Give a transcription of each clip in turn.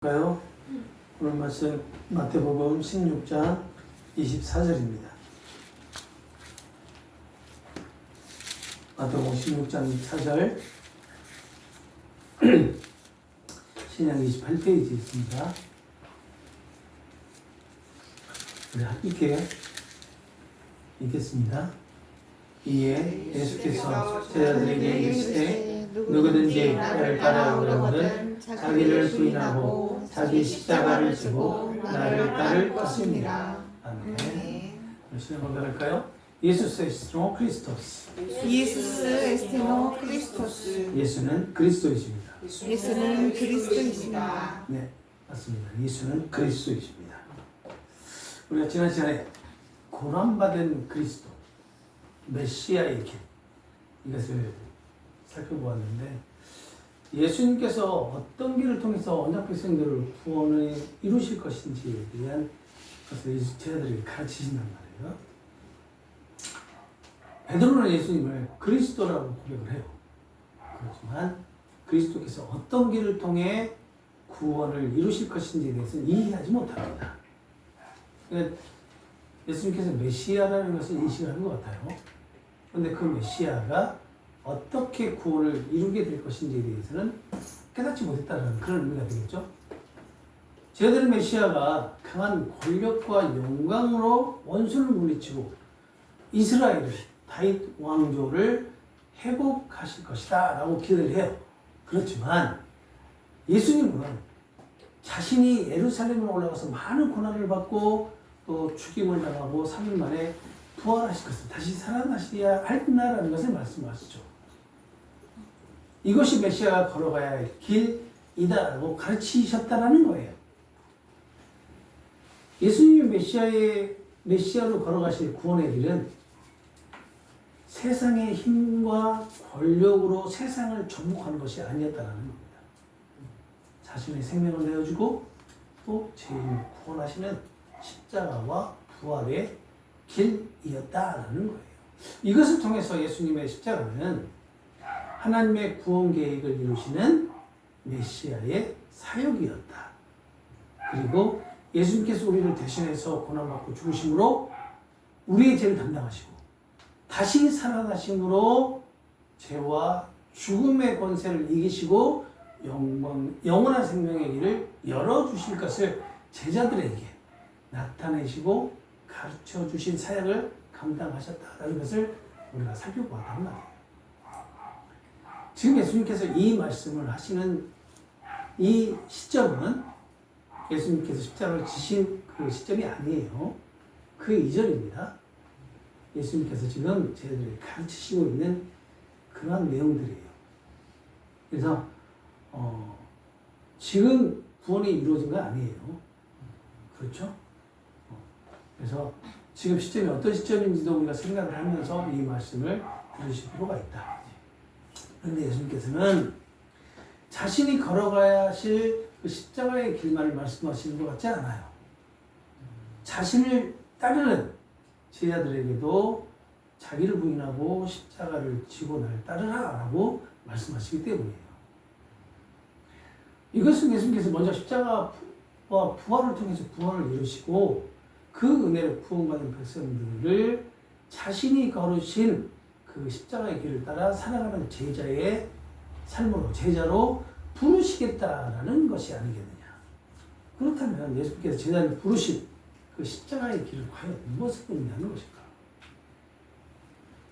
가요? 오늘 말씀 마태복음 16장 24절입니다. 마태복음 16장 24절 신약 28페이지에 있습니다. 우리 함께 읽겠습니다. 이에 예수께서 제자들에게 이르시되 누구든지 나를 따라오려거든 자기를 부인하고 자기 십자가를 지고 나를 따를 것입니다. 아멘. 열심히 고백할까요? 예수스 에스티노 크리스토스. 예수스 에스티노 크리스토스. 예수는 그리스도이십니다. 예수는 그리스도이십니다. 네, 맞습니다. 예수는 그리스도이십니다. 우리가 지난 시간에 고난받은 그리스도, 메시아의 길, 이것을 살펴보았는데, 예수님께서 어떤 길을 통해서 언약 백성들을 구원을 이루실 것인지에 대한 것을 제자들에게 가르치신단 말이에요. 베드로는 예수님을 그리스도라고 고백을 해요. 그렇지만 그리스도께서 어떤 길을 통해 구원을 이루실 것인지에 대해서는 이해하지 못합니다. 예수님께서 메시아라는 것을 인식하는 것 같아요. 그런데 그 메시아가 어떻게 구원을 이루게 될 것인지에 대해서는 깨닫지 못했다는 그런 의미가 되겠죠. 제자들의 메시아가 강한 권력과 영광으로 원수를 물리치고 이스라엘을, 다윗 왕조를 회복하실 것이다 라고 기대를 해요. 그렇지만 예수님은 자신이 예루살렘으로 올라가서 많은 고난을 받고 또 죽임을 당하고 3일 만에 부활하실 것을 다시 살아나셔야 한다라는 것을 말씀하시죠. 이것이 메시아가 걸어가야 할 길이다라고 가르치셨다라는 거예요. 예수님이 메시아로 걸어가실 구원의 길은 세상의 힘과 권력으로 세상을 정복하는 것이 아니었다라는 겁니다. 자신의 생명을 내어주고 또 죄인을 구원하시는 십자가와 부활의 길이었다라는 거예요. 이것을 통해서 예수님의 십자가는 하나님의 구원 계획을 이루시는 메시아의 사역이었다. 그리고 예수님께서 우리를 대신해서 고난받고 죽으심으로 우리의 죄를 담당하시고 다시 살아나심으로 죄와 죽음의 권세를 이기시고 영원한 생명의 길을 열어주실 것을 제자들에게 나타내시고 가르쳐주신 사역을 감당하셨다는 것을 우리가 살펴보았단 말이에요. 지금 예수님께서 이 말씀을 하시는 이 시점은 예수님께서 십자가를 지신 그 시점이 아니에요. 그 이전입니다. 예수님께서 지금 제자들에게 가르치시고 있는 그러한 내용들이에요. 그래서 지금 구원이 이루어진 건 아니에요. 그렇죠? 그래서 지금 시점이 어떤 시점인지도 우리가 생각을 하면서 이 말씀을 들으실 필요가 있다. 그런데 예수님께서는 자신이 걸어가야 하실 그 십자가의 길만을 말씀하시는 것 같지 않아요. 자신을 따르는 제자들에게도 자기를 부인하고 십자가를 지고 나를 따르라라고 말씀하시기 때문이에요. 이것은 예수님께서 먼저 십자가와 부활을 통해서 구원을 이루시고 그 은혜를 구원받은 백성들을 자신이 걸으신 그 십자가의 길을 따라 살아가는 제자의 삶으로, 제자로 부르시겠다라는 것이 아니겠느냐. 그렇다면 예수님께서 제자를 부르신 그 십자가의 길을 과연 무엇을 의미하는 것일까?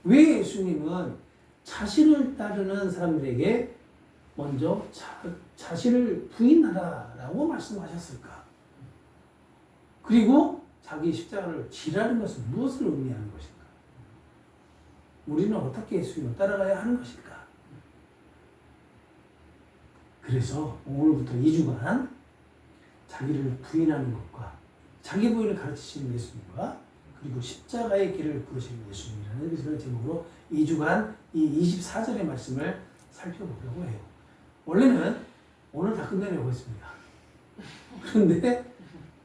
왜 예수님은 자신을 따르는 사람들에게 먼저 자신을 부인하라라고 말씀하셨을까? 그리고 자기 십자가를 지라는 것은 무엇을 의미하는 것일까? 우리는 어떻게 예수님을 따라가야 하는 것일까? 그래서 오늘부터 2주간 자기를 부인하는 것과 자기 부인을 가르치시는 예수님과 그리고 십자가의 길을 부르시는 예수님이라는 그런 제목으로 2주간 이 24절의 말씀을 살펴보려고 해요. 원래는 오늘 다 끝내려고 했습니다. 그런데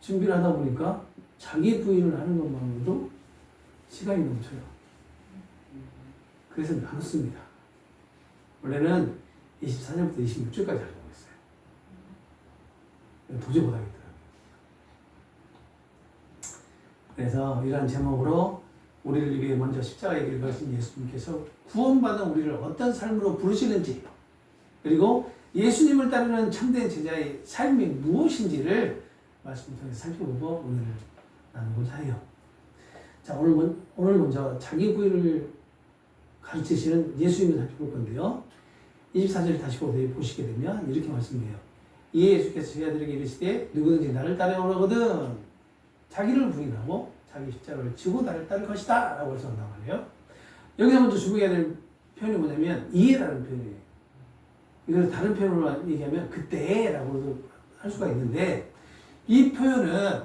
준비를 하다 보니까 자기 부인을 하는 것만으로도 시간이 넘쳐요. 그래서 나눴습니다. 원래는 24절부터 26절까지 하려고 했어요. 도저히 못하겠더라고요. 그래서 이러한 제목으로 우리를 위해 먼저 십자가의 길을 가신 예수님께서 구원받은 우리를 어떤 삶으로 부르시는지, 그리고 예수님을 따르는 참된 제자의 삶이 무엇인지를 말씀을 통해 살펴보고 오늘 나누고자 해요. 자, 오늘 먼저 자기 부인을 가르치시는 예수님을 살펴볼 건데요. 24절 다시 보시게 되면 이렇게 말씀해요. 이에 예수께서 제자들에게 이르시되 누구든지 나를 따르려거든 자기를 부인하고 자기 십자가를 지고 나를 따를 것이다 라고 해서 한단 말이에요. 여기서 먼저 주목해야 될 표현이 뭐냐면 이해라는 표현이에요. 이걸 다른 표현으로 얘기하면 그때라고도 할 수가 있는데, 이 표현은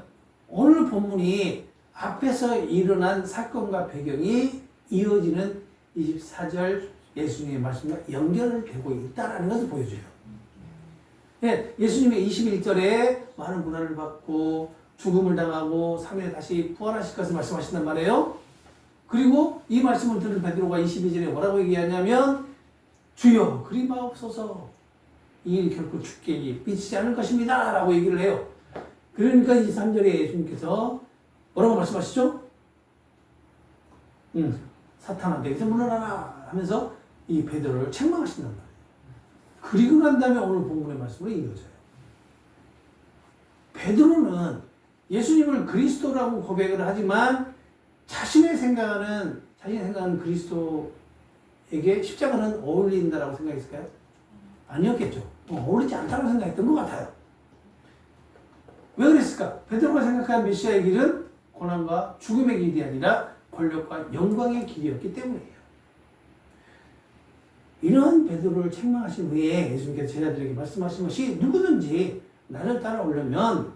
오늘 본문이 앞에서 일어난 사건과 배경이 이어지는 24절 예수님의 말씀과 연결되고 있다는 것을 보여줘요. 네, 예수님의 21절에 많은 고난을 받고 죽음을 당하고 3일에 다시 부활하실 것을 말씀하신단 말이에요. 그리고 이 말씀을 들은 베드로가 22절에 뭐라고 얘기하냐면 주여 그리 마옵소서 이 일 결코 죽게 미치지 않을 것입니다 라고 얘기를 해요. 그러니까 23절에 예수님께서 뭐라고 말씀하시죠? 사탄아 내게서 물러나라 하면서 이 베드로를 책망하신단 말이에요. 그리고 난 다음에 오늘 본문의 말씀으로 이어져요. 베드로는 예수님을 그리스도라고 고백을 하지만 자신이 생각하는 그리스도에게 십자가는 어울린다라고 생각했을까요? 아니었겠죠. 어울리지 않다고 생각했던 것 같아요. 왜 그랬을까? 베드로가 생각한 메시아의 길은 고난과 죽음의 길이 아니라 권력과 영광의 길이었기 때문이에요. 이런 베드로를 책망하신 후에 예수님께서 제자들에게 말씀하신 것이 누구든지 나를 따라오려면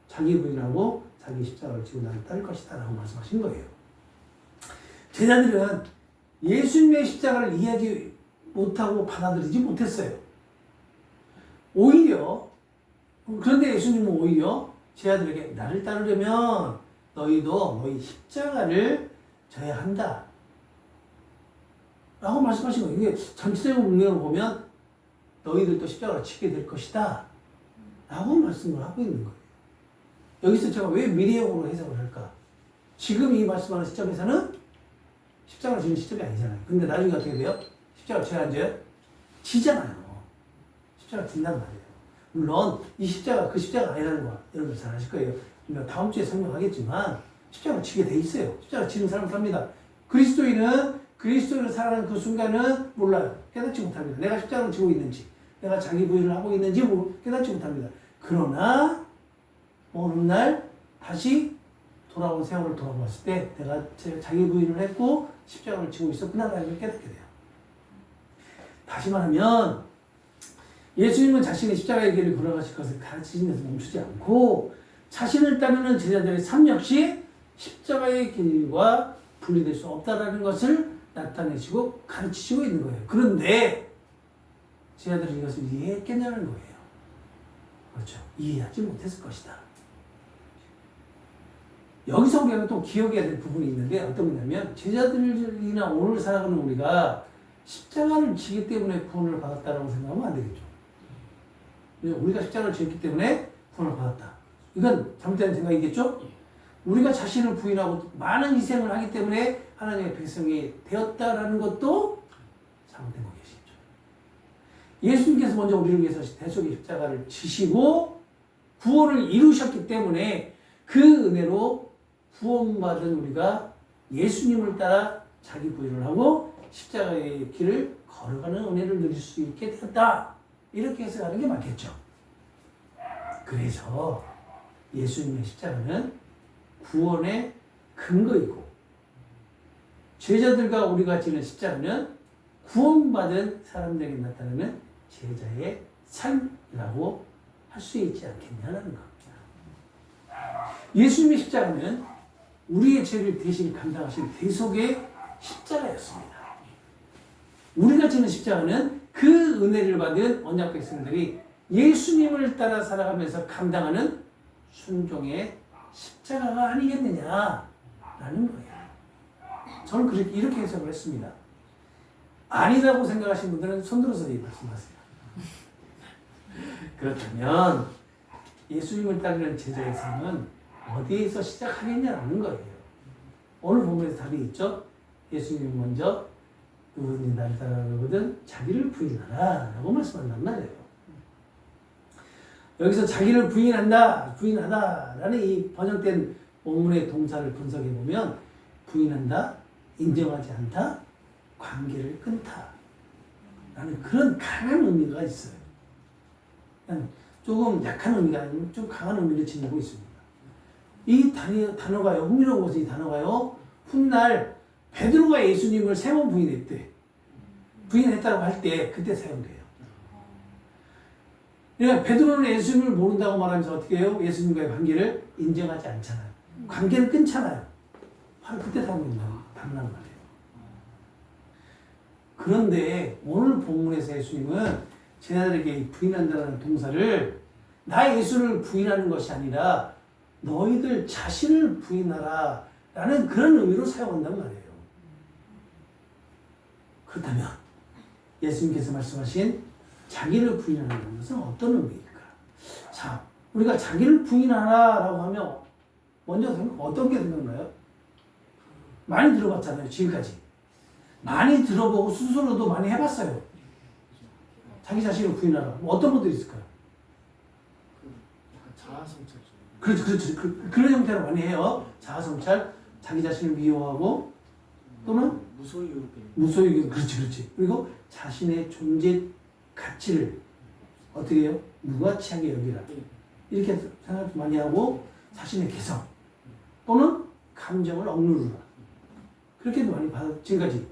자기 부인하고 자기 십자가를 지고 나를 따를 것이다 라고 말씀하신 거예요. 제자들은 예수님의 십자가를 이해하지 못하고 받아들이지 못했어요. 그런데 예수님은 오히려 제자들에게 나를 따르려면 너희도 너희 십자가를 져야 한다 라고 말씀하신 거예요. 이게 전체적인 문맥을 보면 너희들도 십자가를 지게 될 것이다 라고 말씀을 하고 있는 거예요. 여기서 제가 왜 미래형으로 해석을 할까? 지금 이 말씀하는 시점에서는 십자가를 지는 시점이 아니잖아요. 근데 나중에 어떻게 돼요? 십자가를 져야 안 져요? 지잖아요. 십자가를 진단 말이에요. 물론 이 십자가 그 십자가 아니라는 거 여러분 잘 아실 거예요. 다음 주에 설명하겠지만 십자가를 지게 돼 있어요. 십자가 지는 사람은 삽니다. 그리스도인을 살아가는 그 순간은 몰라요. 깨닫지 못합니다. 내가 십자가를 지고 있는지, 내가 자기 부인을 하고 있는지 깨닫지 못합니다. 그러나 어느 날 다시 돌아온 세월을 돌아봤을 때 내가 자기 부인을 했고 십자가를 지고 있었구나라는 걸 깨닫게 돼요. 다시 말하면 예수님은 자신의 십자가의 길을 걸어가실 것을 가르치신 데서 멈추지 않고 자신을 따르는 제자들의 삶 역시 십자가의 길과 분리될 수 없다라는 것을 나타내시고 가르치시고 있는 거예요. 그런데 제자들은 이것을 이해했겠냐는 거예요. 그렇죠. 이해하지 못했을 것이다. 여기서 우리가 또 기억해야 될 부분이 있는데 어떤 거냐면 제자들이나 오늘 살아가는 우리가 십자가를 지기 때문에 구원을 받았다라고 생각하면 안 되겠죠. 우리가 십자가를 지었기 때문에 구원을 받았다. 이건 잘못된 생각이겠죠? 우리가 자신을 부인하고 많은 희생을 하기 때문에 하나님의 백성이 되었다라는 것도 잘못된 거겠죠. 예수님께서 먼저 우리를 위해서 대속의 십자가를 지시고 구원을 이루셨기 때문에 그 은혜로 구원받은 우리가 예수님을 따라 자기 부인을 하고 십자가의 길을 걸어가는 은혜를 누릴 수 있게 되었다. 이렇게 해석하는 게 맞겠죠. 그래서 예수님의 십자가는 구원의 근거이고 제자들과 우리가 지는 십자가는 구원받은 사람들에게 나타나는 제자의 삶이라고 할 수 있지 않겠냐는 겁니다. 예수님의 십자가는 우리의 죄를 대신 감당하신 대속의 십자가였습니다. 우리가 지는 십자가는 그 은혜를 받은 언약 백성들이 예수님을 따라 살아가면서 감당하는 순종의 십자가가 아니겠느냐라는 거예요. 저는 그렇게 이렇게 해석을 했습니다. 아니라고 생각하시는 분들은 손들어서 말씀하세요. 그렇다면 예수님을 따르는 제자의 삶은 어디에서 시작하겠냐라는 거예요. 오늘 본문에서 답이 있죠. 예수님이 먼저 누구든지 나를 따르거든 자기를 부인하라 라고 말씀한단 말이에요. 여기서 자기를 부인하다라는 이 번역된 본문의 동사를 분석해 보면 부인한다, 인정하지 않다, 관계를 끊다 라는 그런 강한 의미가 있어요. 조금 약한 의미가 아니고 좀 강한 의미를 지니고 있습니다. 이 단어가요, 흥미로운 것은 이 단어가요, 훗날 베드로가 예수님을 3번 부인했대. 부인했다고 할 때 그때 사용돼요. 그러니까 베드로는 예수님을 모른다고 말하면서 어떻게 해요? 예수님과의 관계를 인정하지 않잖아요. 관계를 끊잖아요. 바로 그때 사용된다는 말이에요. 그런데 오늘 본문에서 예수님은 제자들에게 부인한다는 동사를 나 예수를 부인하는 것이 아니라 너희들 자신을 부인하라 라는 그런 의미로 사용한단 말이에요. 그렇다면 예수님께서 말씀하신 자기를 부인하는 것은 어떤 의미일까? 자, 우리가 자기를 부인하라 라고 하면 먼저 어떤 게 생각나요? 많이 들어봤잖아요, 지금까지. 많이 들어보고 스스로도 많이 해봤어요. 자기 자신을 부인하라. 어떤 분들이 있을까요? 자아성찰. 그렇죠. 그런 형태로 많이 해요. 자아성찰, 자기 자신을 미워하고 또는 무소유견. 그렇지. 그리고 자신의 존재 가치를 어떻게 해요? 무가치하게 여기라. 이렇게 생각도 많이 하고 자신의 개성 또는 감정을 억누르라. 그렇게도 많이 지금까지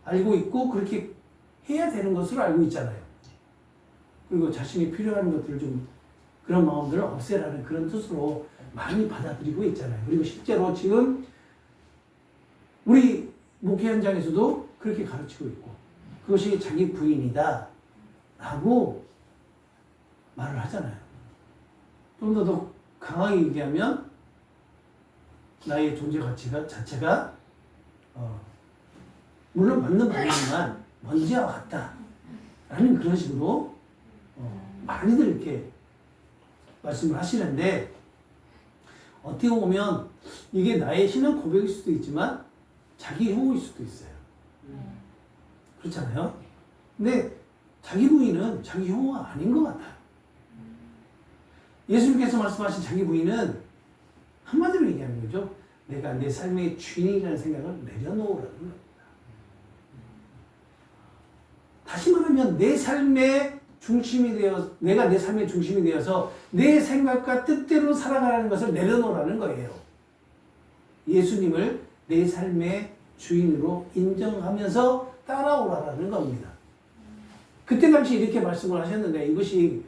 알고 있고 그렇게 해야 되는 것으로 알고 있잖아요. 그리고 자신이 필요한 것들을 좀 그런 마음들을 없애라는 그런 뜻으로 많이 받아들이고 있잖아요. 그리고 실제로 지금 우리 목회 현장에서도 그렇게 가르치고 있고 그것이 자기 부인이다 라고 말을 하잖아요. 좀 더 강하게 얘기하면 나의 존재 가치가 자체가 물론 맞는 말이지만 먼지와 같다 라는 그런 식으로 많이들 이렇게 말씀을 하시는데 어떻게 보면 이게 나의 신앙 고백일 수도 있지만 자기 혐오일 수도 있어요. 그렇잖아요. 근데 자기 부인은 자기 혐오가 아닌 것 같아요. 예수님께서 말씀하신 자기 부인은 한마디로 얘기하는 거죠. 내가 내 삶의 주인이라는 생각을 내려놓으라는 겁니다. 다시 말하면 내 삶의 중심이 내가 내 삶의 중심이 되어서 내 생각과 뜻대로 살아가라는 것을 내려놓으라는 거예요. 예수님을 내 삶의 주인으로 인정하면서 따라오라는 겁니다. 그때 당시 이렇게 말씀을 하셨는데 이것이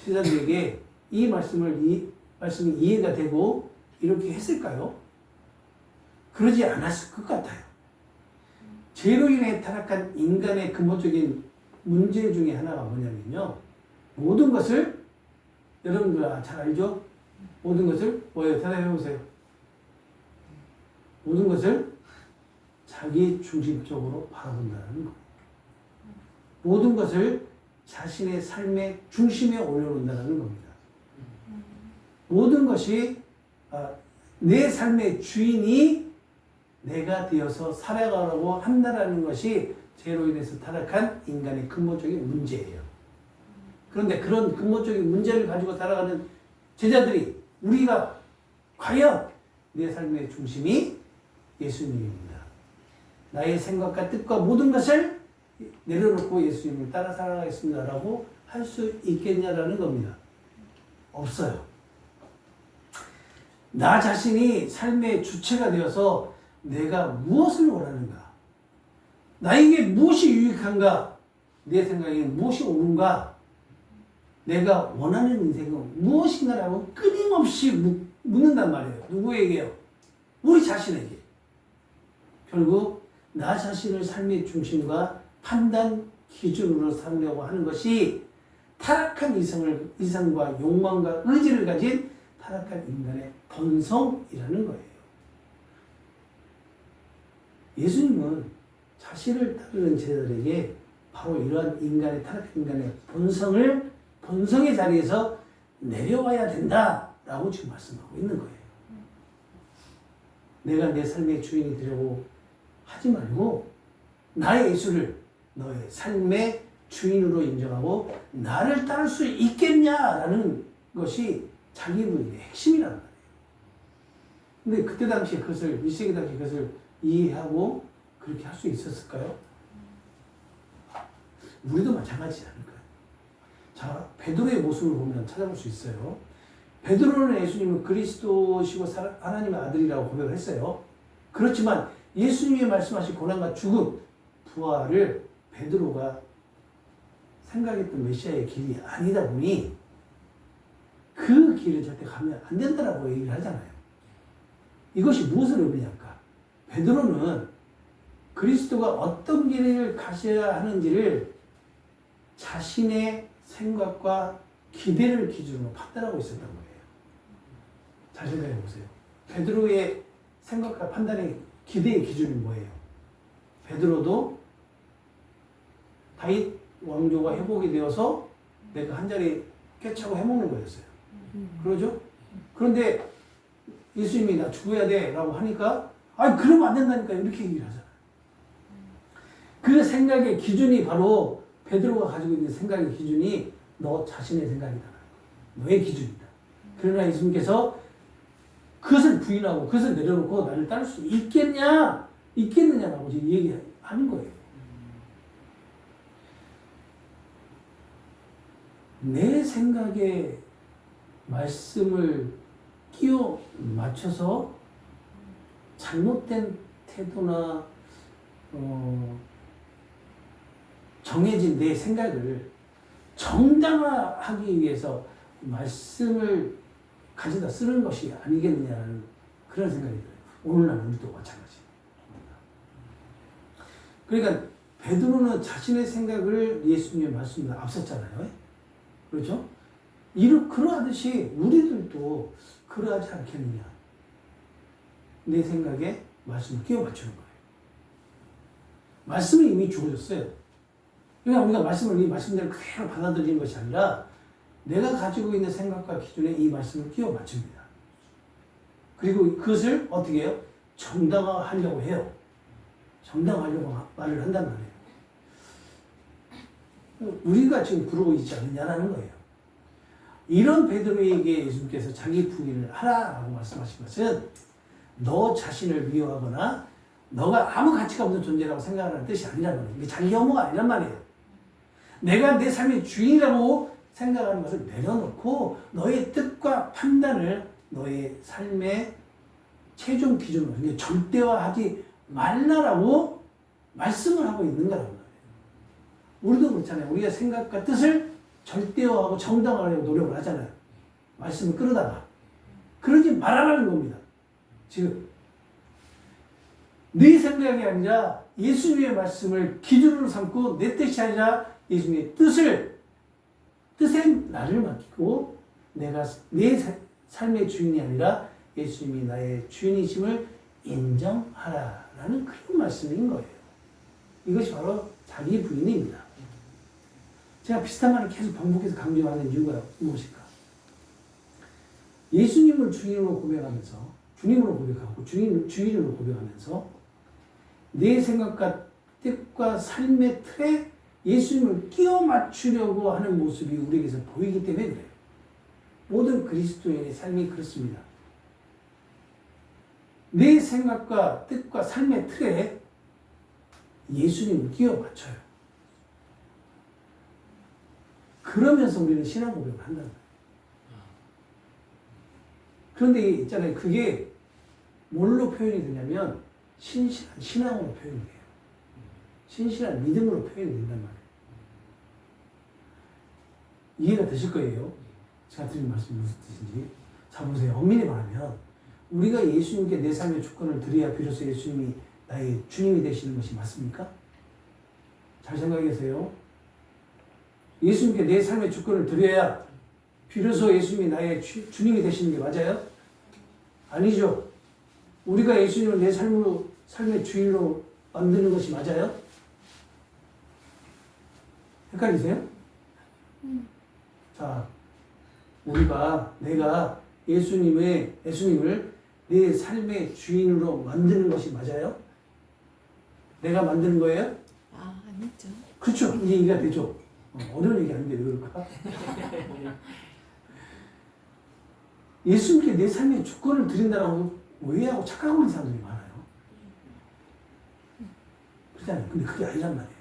제자들에게 이 말씀이 이해가 되고 이렇게 했을까요? 그러지 않았을 것 같아요. 죄로 인해 타락한 인간의 근본적인 문제 중에 하나가 뭐냐면요. 모든 것을 여러분들 잘 알죠? 모든 것을 뭐예요? 대답해 보세요. 모든 것을 자기 중심적으로 바라본다는 거예요. 모든 것을 자신의 삶의 중심에 올려놓는다는 겁니다. 모든 것이 내 삶의 주인이 내가 되어서 살아가려고 한다는 것이 죄로 인해서 타락한 인간의 근본적인 문제예요. 그런데 그런 근본적인 문제를 가지고 살아가는 제자들이 우리가 과연 내 삶의 중심이 예수님입니다. 나의 생각과 뜻과 모든 것을 내려놓고 예수님을 따라 살아가겠습니다라고 할 수 있겠냐라는 겁니다. 없어요. 나 자신이 삶의 주체가 되어서 내가 무엇을 원하는가? 나에게 무엇이 유익한가? 내 생각에는 무엇이 옳은가? 내가 원하는 인생은 무엇인가라고 끊임없이 묻는단 말이에요. 누구에게요? 우리 자신에게. 결국 나 자신을 삶의 중심과 판단 기준으로 삼으려고 하는 것이 타락한 이성과 욕망과 의지를 가진 타락한 인간의 본성이라는 거예요. 예수님은 자신을 따르는 제자들에게 바로 이러한 타락한 인간의 본성의 자리에서 내려와야 된다라고 지금 말씀하고 있는 거예요. 내가 내 삶의 주인이 되려고 하지 말고 나의 예수를 너의 삶의 주인으로 인정하고 나를 따를 수 있겠냐라는 것이 자기 부인의 핵심이라는 거예요. 근데 그때 당시에 그것을 1세기 당시에 그것을 이해하고 그렇게 할 수 있었을까요? 우리도 마찬가지지 않을까요? 자, 베드로의 모습을 보면 찾아볼 수 있어요. 베드로는 예수님은 그리스도시고 하나님의 아들이라고 고백을 했어요. 그렇지만 예수님이 말씀하신 고난과 죽음, 부활을 베드로가 생각했던 메시아의 길이 아니다 보니 그 길을 절대 가면 안 된다라고 얘기를 하잖아요. 이것이 무엇을 의미할까? 베드로는 그리스도가 어떤 길을 가셔야 하는지를 자신의 생각과 기대를 기준으로 판단하고 있었던 거예요. 잘 생각해 보세요. 베드로의 생각과 판단의 기대의 기준이 뭐예요? 베드로도 다윗 왕조가 회복이 되어서 내가 한 자리 꿰차고 해먹는 거였어요. 그러죠? 그런데 예수님이 나 죽어야 돼 라고 하니까 아니 그러면 안 된다니까 이렇게 얘기를 하잖아요. 그 생각의 기준이 바로 베드로가 가지고 있는 생각의 기준이 너 자신의 생각이다. 너의 기준이다. 그러나 예수님께서 그것을 부인하고 그것을 내려놓고 나를 따를 수 있겠느냐라고 지금 얘기하는 거예요. 내 생각에 말씀을 끼워 맞춰서 잘못된 태도나 정해진 내 생각을 정당화하기 위해서 말씀을 가져다 쓰는 것이 아니겠느냐는 그런 생각이 들어요. 오늘날 우리도 마찬가지입니다. 그러니까 베드로는 자신의 생각을 예수님의 말씀에 앞섰잖아요. 그렇죠? 그러하듯이 우리들도 그러하지 않겠느냐. 내 생각에 말씀을 끼워 맞추는 거예요. 말씀은 이미 주어졌어요. 그러니까 우리가 말씀을 이 말씀대로 그대로 받아들이는 것이 아니라 내가 가지고 있는 생각과 기준에 이 말씀을 끼워 맞춥니다. 그리고 그것을 어떻게 해요? 정당화하려고 해요. 정당화하려고 말을 한단 말이에요. 우리가 지금 그러고 있지 않느냐라는 거예요. 이런 베드로에게 예수님께서 자기 부인을 하라라고 말씀하신 것은 너 자신을 미워하거나 너가 아무 가치가 없는 존재라고 생각하는 뜻이 아니라는 거예요. 이게 자기 혐오가 아니란 말이에요. 내가 내 삶의 주인이라고 생각하는 것을 내려놓고 너의 뜻과 판단을 너의 삶의 최종 기준으로 절대화하지 말라라고 말씀을 하고 있는 거라고 말해요. 우리도 그렇잖아요. 우리가 생각과 뜻을 절대화하고 정당화하려고 노력을 하잖아요. 말씀을 끌어다가. 그러지 말아라는 겁니다. 지금 네 생각이 아니라 예수님의 말씀을 기준으로 삼고 내 뜻이 아니라 예수님의 뜻에 나를 맡기고 내가 내 삶의 주인이 아니라 예수님이 나의 주인이심을 인정하라라는 그런 말씀인 거예요. 이것이 바로 자기 부인입니다. 제가 비슷한 말을 계속 반복해서 강조하는 이유가 무엇일까? 예수님을 주인으로 고백하면서 주님으로 고백하고 주인으로 고백하면서 내 생각과 뜻과 삶의 틀에 예수님을 끼워 맞추려고 하는 모습이 우리에게서 보이기 때문에 그래요. 모든 그리스도인의 삶이 그렇습니다. 내 생각과 뜻과 삶의 틀에 예수님을 끼워 맞춰요. 그러면서 우리는 신앙 고백을 한다는 거예요. 그런데 있잖아요. 그게 뭘로 표현이 되냐면 신실한 신앙으로 표현이 돼요. 신실한 믿음으로 표현이 된단 말이에요. 이해가 되실 거예요. 제가 드린 말씀이 무슨 뜻인지. 자, 보세요. 엄밀히 말하면 우리가 예수님께 내 삶의 주권을 드려야 비로소 예수님이 나의 주님이 되시는 것이 맞습니까? 잘 생각해 계세요. 예수님께 내 삶의 주권을 드려야 비로소 예수님이 나의 주님이 되시는 게 맞아요? 아니죠. 우리가 예수님을 내 삶의 주인으로 만드는 것이 맞아요? 헷갈리세요? 자, 내가 예수님을 내 삶의 주인으로 만드는 것이 맞아요? 내가 만드는 거예요? 아니죠. 그렇죠. 이제 이해가 되죠. 어려운 얘기 아닌데 왜 그럴까? 예수님께 내 삶의 주권을 드린다라고 오해하고 착각하고 있는 사람들이 많아요. 그렇잖아요. 근데 그게 아니란 말이에요.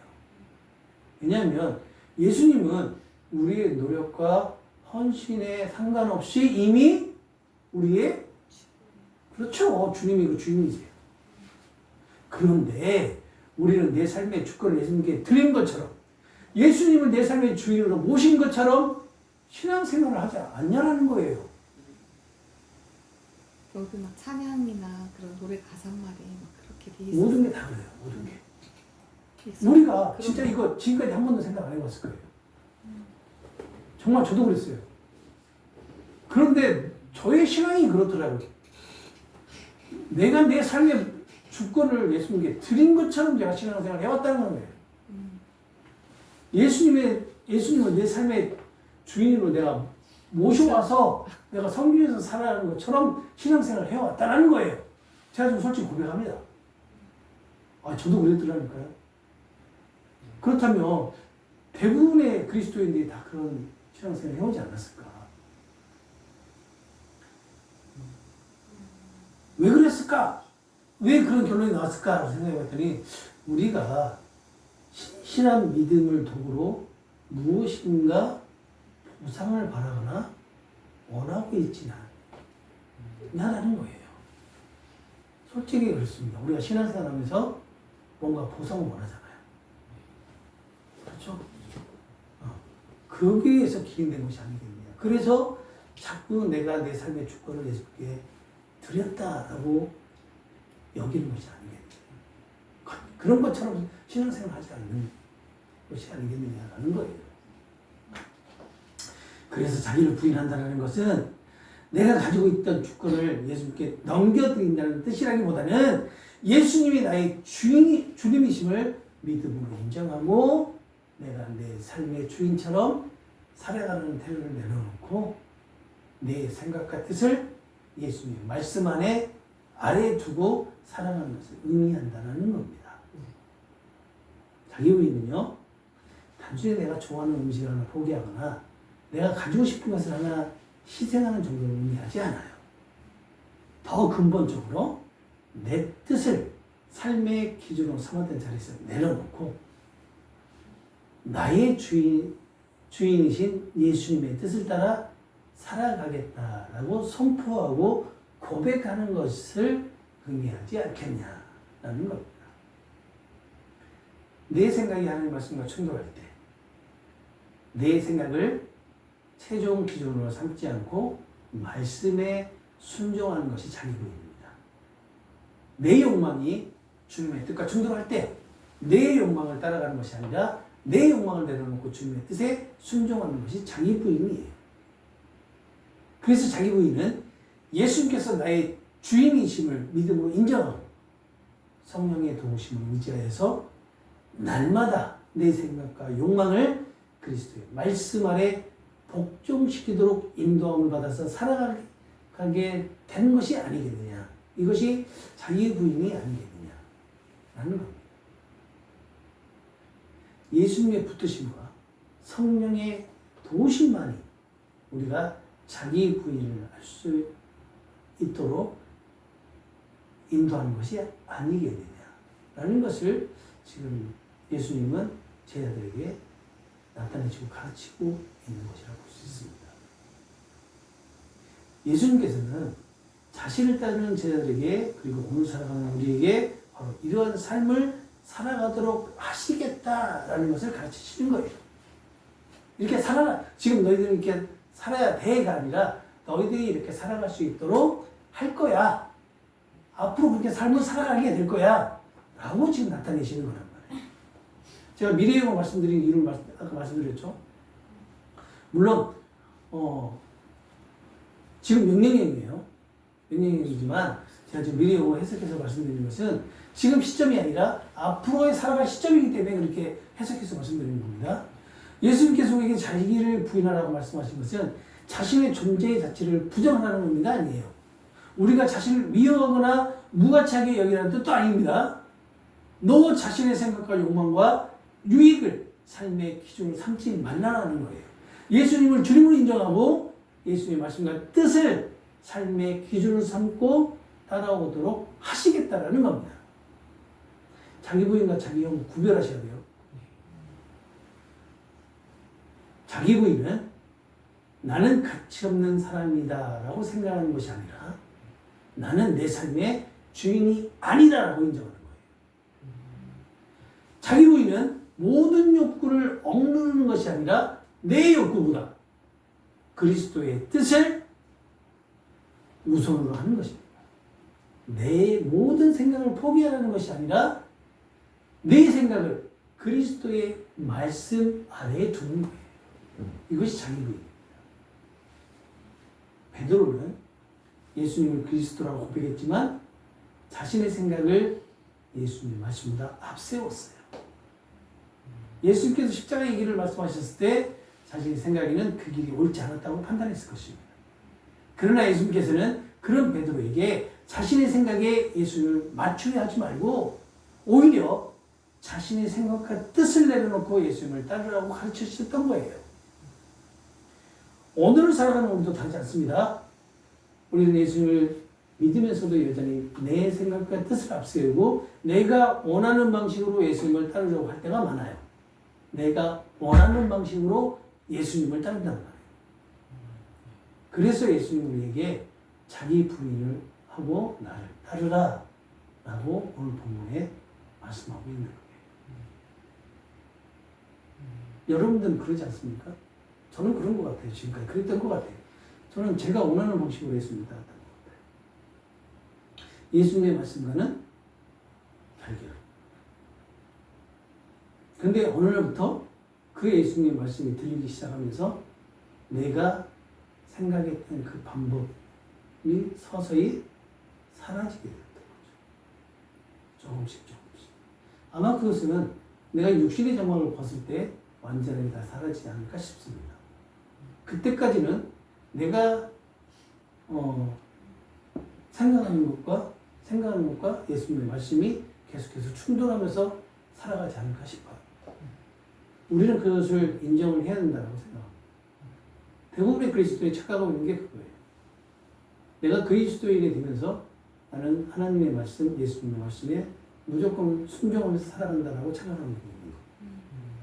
왜냐하면 예수님은 우리의 노력과 헌신에 상관없이 이미 우리의 그렇죠. 주님이 그 주인이세요. 그런데 우리는 내 삶의 주권을 예수님께 드린 것처럼 예수님을 내 삶의 주인으로 모신 것처럼 신앙생활을 하지 않냐라는 거예요. 여기 막 찬양이나 그런 노래 가사말이 막 그렇게 돼 있어요. 모든 게 다 그래요. 모든 게. 그래서 우리가 진짜 이거 지금까지 한 번도 생각 안 해봤을 거예요. 정말 저도 그랬어요. 그런데 저의 신앙이 그렇더라고요. 내가 내 삶의 주권을 예수님께 드린 것처럼 제가 신앙생활을 해왔다는 거예요. 예수님을 내 삶의 주인으로 내가 모셔와서 내가 성경에서 살아가는 것처럼 신앙생활을 해왔다는 거예요. 제가 좀 솔직히 고백합니다. 저도 그랬더라니까요. 그렇다면 대부분의 그리스도인들이 다 그런 신앙생활을 해오지 않았을까? 왜 그랬을까? 왜 그런 결론이 나왔을까? 생각해봤더니 우리가 신실한 믿음을 도구로 무엇인가 보상을 바라거나 원하고 있지는 않냐라는 거예요. 솔직히 그렇습니다. 우리가 신앙생활 하면서 뭔가 보상을 원하잖아요. 그렇죠? 거기에서 기인된 것이 아니겠느냐. 그래서 자꾸 내가 내 삶의 주권을 예수께 드렸다라고 여기는 것이 아니겠느냐. 그런 것처럼 신앙생활을 하지 않는 것이 아니겠느냐라는 거예요. 그래서 자기를 부인한다는 것은 내가 가지고 있던 주권을 예수님께 넘겨드린다는 뜻이라기보다는 예수님이 나의 주님이심을 믿음으로 인정하고 내가 내 삶의 주인처럼 살아가는 태도를 내려놓고 내 생각과 뜻을 예수님의 말씀 안에 아래에 두고 살아가는 것을 의미한다는 겁니다. 자기 부인은요, 단순히 내가 좋아하는 음식을 하나 포기하거나 내가 가지고 싶은 것을 하나 희생하는 정도를 의미하지 않아요. 더 근본적으로 내 뜻을 삶의 기준으로 삼았던 자리에서 내려놓고 나의 주인이신 예수님의 뜻을 따라 살아가겠다라고 선포하고 고백하는 것을 의미하지 않겠냐라는 겁니다. 내 생각이 하나님 말씀과 충돌할 때 내 생각을 최종 기준으로 삼지 않고 말씀에 순종하는 것이 자기 부인입니다. 내 욕망이 주님의 뜻과 충돌할 때 내 욕망을 따라가는 것이 아니라 내 욕망을 내려놓고 주님의 뜻에 순종하는 것이 자기 부인이에요. 그래서 자기 부인은 예수님께서 나의 주인이심을 믿음으로 인정하고 성령의 도우심을 의지하여서 날마다 내 생각과 욕망을 그리스도의 말씀 아래 복종시키도록 인도함을 받아서 살아가게 되는 것이 아니겠느냐. 이것이 자기 부인이 아니겠느냐 라는 겁니다. 예수님의 붙드심과 성령의 도우심만이 우리가 자기 부인을 할 수 있도록 인도하는 것이 아니겠느냐라는 것을 지금 예수님은 제자들에게 나타내시고 가르치고 있는 것이라고 볼 수 있습니다. 예수님께서는 자신을 따르는 제자들에게 그리고 오늘 살아가는 우리에게 바로 이러한 삶을 살아가도록 하시겠다라는 것을 가르치시는 거예요. 이렇게 지금 너희들은 이렇게 살아야 돼가 아니라 너희들이 이렇게 살아갈 수 있도록 할 거야. 앞으로 그렇게 삶을 살아가게 될 거야. 라고 지금 나타내시는 거란 말이에요. 제가 미래형을 말씀드린 이유를 아까 말씀드렸죠. 물론 지금 명령형이에요. 명령형이지만 제가 지금 미래형을 해석해서 말씀드리는 것은 지금 시점이 아니라 앞으로의 살아갈 시점이기 때문에 그렇게 해석해서 말씀드리는 겁니다. 예수님께서 우리에게 자기를 부인하라고 말씀하신 것은 자신의 존재 자체를 부정하는 의미가 아니에요. 우리가 자신을 미워하거나 무가치하게 여기라는 뜻도 아닙니다. 너 자신의 생각과 욕망과 유익을 삶의 기준으로 삼지 말라는 거예요. 예수님을 주님으로 인정하고 예수님의 말씀과 뜻을 삶의 기준으로 삼고 따라오도록 하시겠다라는 겁니다. 자기 부인과 자기 형 구별하셔야 돼요. 자기 부인은 나는 가치 없는 사람이다 라고 생각하는 것이 아니라 나는 내 삶의 주인이 아니다 라고 인정하는 거예요. 자기 부인은 모든 욕구를 억누르는 것이 아니라 내 욕구보다 그리스도의 뜻을 우선으로 하는 것입니다. 내 모든 생각을 포기하라는 것이 아니라 내 생각을 그리스도의 말씀 아래에 두는 거예요. 이것이 자기 부인입니다. 베드로는 예수님을 그리스도라고 고백했지만 자신의 생각을 예수님의 말씀보다 앞세웠어요. 예수님께서 십자가의 길을 말씀하셨을 때 자신의 생각에는 그 길이 옳지 않았다고 판단했을 것입니다. 그러나 예수님께서는 그런 베드로에게 자신의 생각에 예수님을 맞추려 하지 말고 오히려 자신의 생각과 뜻을 내려놓고 예수님을 따르라고 가르쳐 주셨던 거예요. 오늘을 살아가는 우리도 다르지 않습니다. 우리는 예수님을 믿으면서도 여전히 내 생각과 뜻을 앞세우고 내가 원하는 방식으로 예수님을 따르려고 할 때가 많아요. 내가 원하는 방식으로 예수님을 따른단 말이에요. 그래서 예수님 우리에게 자기 부인을 하고 나를 따르라 라고 오늘 본문에 말씀하고 있는 거예요. 여러분들은 그러지 않습니까? 저는 그런 것 같아요. 지금까지 그랬던 것 같아요. 저는 제가 원하는 방식으로 예수님을 따랐던 것 같아요. 예수님의 말씀과는 별개로. 근데 어느 날부터 그 예수님의 말씀이 들리기 시작하면서 내가 생각했던 그 방법이 서서히 사라지게 됐던 거죠. 조금씩. 아마 그것은 내가 육신의 장막을 벗을 때 완전히 다 사라지지 않을까 싶습니다. 그때까지는 내가 생각하는 것과 예수님의 말씀이 계속해서 충돌하면서 살아가지 않을까 싶어요. 우리는 그것을 인정을 해야 된다고 생각합니다. 대부분의 그리스도인이 착각하고 있는 게 그거예요. 내가 그리스도인이 되면서 나는 하나님의 말씀, 예수님의 말씀에 무조건 순종하면서 살아간다라고 착각하고 있는 거예요.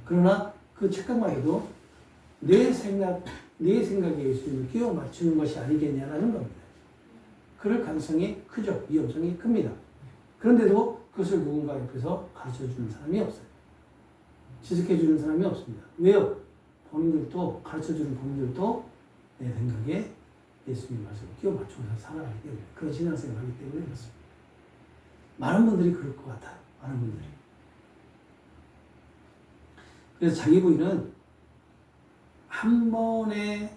그러나 그 착각만 해도 내 생각에 예수님을 끼워 맞추는 것이 아니겠냐라는 겁니다. 그럴 가능성이 크죠. 위험성이 큽니다. 그런데도 그것을 누군가 옆에서 가르쳐주는 사람이 없어요. 지적해주는 사람이 없습니다. 왜요? 가르쳐주는 본인들도 내 생각에 예수님 말씀을 끼워 맞추면서 살아가기 때문에, 그런 신앙생활을 하기 때문에 그렇습니다. 많은 분들이 그럴 것 같아요. 많은 분들이. 그래서 자기 부인은 한 번의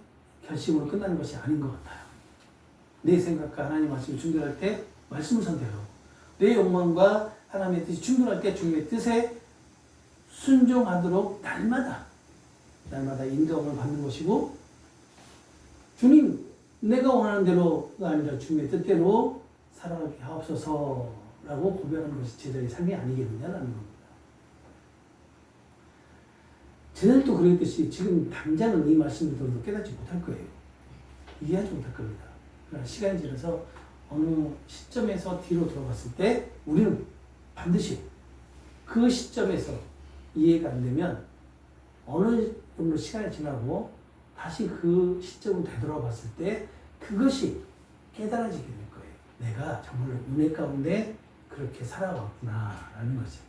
결심으로 끝나는 것이 아닌 것 같아요. 내 생각과 하나님의 말씀이 충돌할 때 말씀을 선택하고, 내 욕망과 하나님의 뜻이 충돌할 때 주님의 뜻에 순종하도록 날마다 인도함을 받는 것이고, 주님, 내가 원하는 대로가 아니라 주님의 뜻대로 살아가게 하옵소서라고 고백하는 것이 제자의 삶이 아니겠느냐라는 겁니다. 제자들도 그랬듯이 지금 당장은 이 말씀을 들어도 깨닫지 못할 거예요. 이해하지 못할 겁니다. 그러나 시간이 지나서 어느 시점에서 뒤로 돌아갔을 때 우리는 반드시 그 시점에서 이해가 안 되면 어느 정도 시간이 지나고 다시 그 시점을 되돌아봤을 때 그것이 깨달아지게 될 거예요. 내가 정말 은혜 가운데 그렇게 살아왔구나라는 거죠.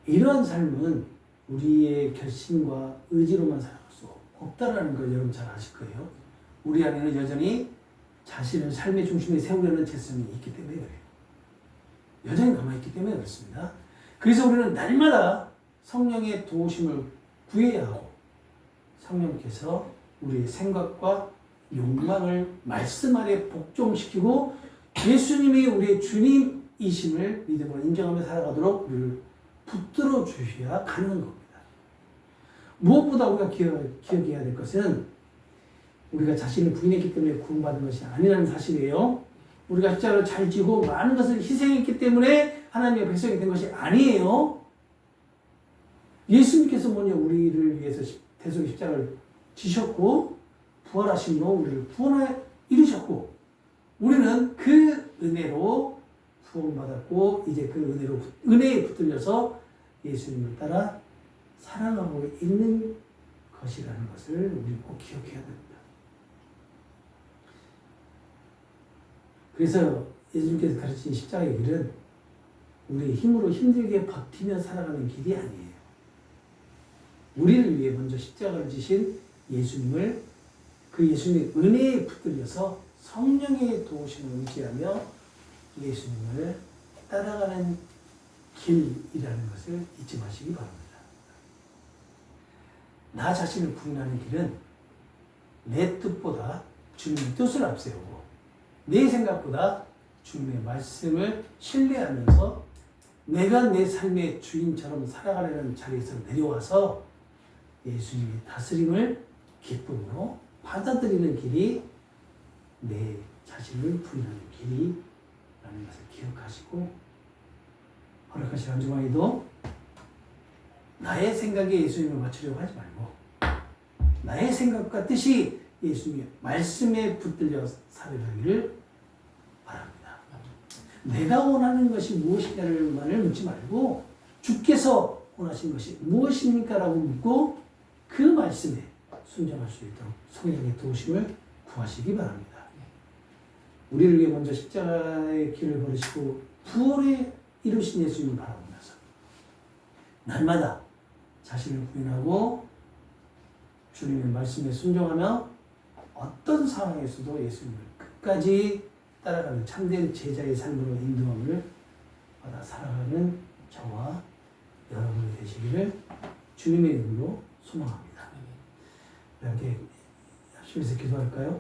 이러한 삶은 우리의 결심과 의지로만 살아갈 수 없다라는 걸 여러분 잘 아실 거예요. 우리 안에는 여전히 자신을 삶의 중심에 세우려는 재성이 있기 때문에 그래요. 여전히 남아있기 때문에 그렇습니다. 그래서 우리는 날마다 성령의 도우심을 구해야 하고, 성령께서 우리의 생각과 욕망을 말씀 아래 복종시키고 예수님이 우리의 주님이심을 믿음으로 인정하며 살아가도록 우리를 붙들어 주셔야 가능한 겁니다. 무엇보다 우리가 기억해야 될 것은 우리가 자신을 부인했기 때문에 구원받은 것이 아니라는 사실이에요. 우리가 십자가를 잘 지고 많은 것을 희생했기 때문에 하나님의 백성이 된 것이 아니에요. 예수님께서 먼저 우리를 위해서 대속의 십자가를 지셨고 부활하심으로 우리를 구원에 이루셨고 우리는 그 은혜로 구원받았고 이제 그 은혜에 붙들려서 예수님을 따라 살아가고 있는 것이라는 것을 우리 꼭 기억해야 됩니다. 그래서 예수님께서 가르친 십자가의 길은 우리의 힘으로 힘들게 버티며 살아가는 길이 아니에요. 우리를 위해 먼저 십자가를 지신 예수님을 그 예수님의 은혜에 붙들려서 성령의 도우심을 의지하며 예수님을 따라가는 길이라는 것을 잊지 마시기 바랍니다. 나 자신을 부인하는 길은 내 뜻보다 주님의 뜻을 앞세우고 내 생각보다 주님의 말씀을 신뢰하면서 내가 내 삶의 주인처럼 살아가려는 자리에서 내려와서 예수님의 다스림을 기쁨으로 받아들이는 길이 내 자신을 부인하는 길이라는 것을 기억하시고 허락하신 한 주간에도 나의 생각에 예수님을 맞추려고 하지 말고 나의 생각과 뜻이 예수님의 말씀에 붙들려 살아가기를 바랍니다. 내가 원하는 것이 무엇이냐를 묻지 말고 주께서 원하신 것이 무엇입니까? 라고 묻고 그 말씀에 순종할 수 있도록 성령의 도우심을 구하시기 바랍니다. 우리를 위해 먼저 십자가의 길을 걸으시고 부활에 이루신 예수님을 바라보면서 날마다 자신을 부인하고 주님의 말씀에 순종하며 어떤 상황에서도 예수님을 끝까지 따라가는 참된 제자의 삶으로 인도함을 받아 살아가는 저와 여러분이 되시기를 주님의 이름으로 소망합니다. 이렇게 합심해서 기도할까요?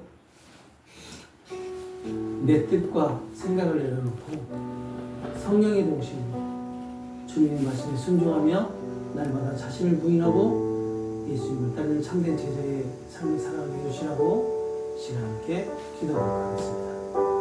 내 뜻과 생각을 내려놓고 성령의 동심으로 주님의 말씀에 순종하며 날마다 자신을 부인하고 예수님을 따르는 참된 제자의 삶을 살아가게 해주시라고 시간 함께 기도하도록 하겠습니다.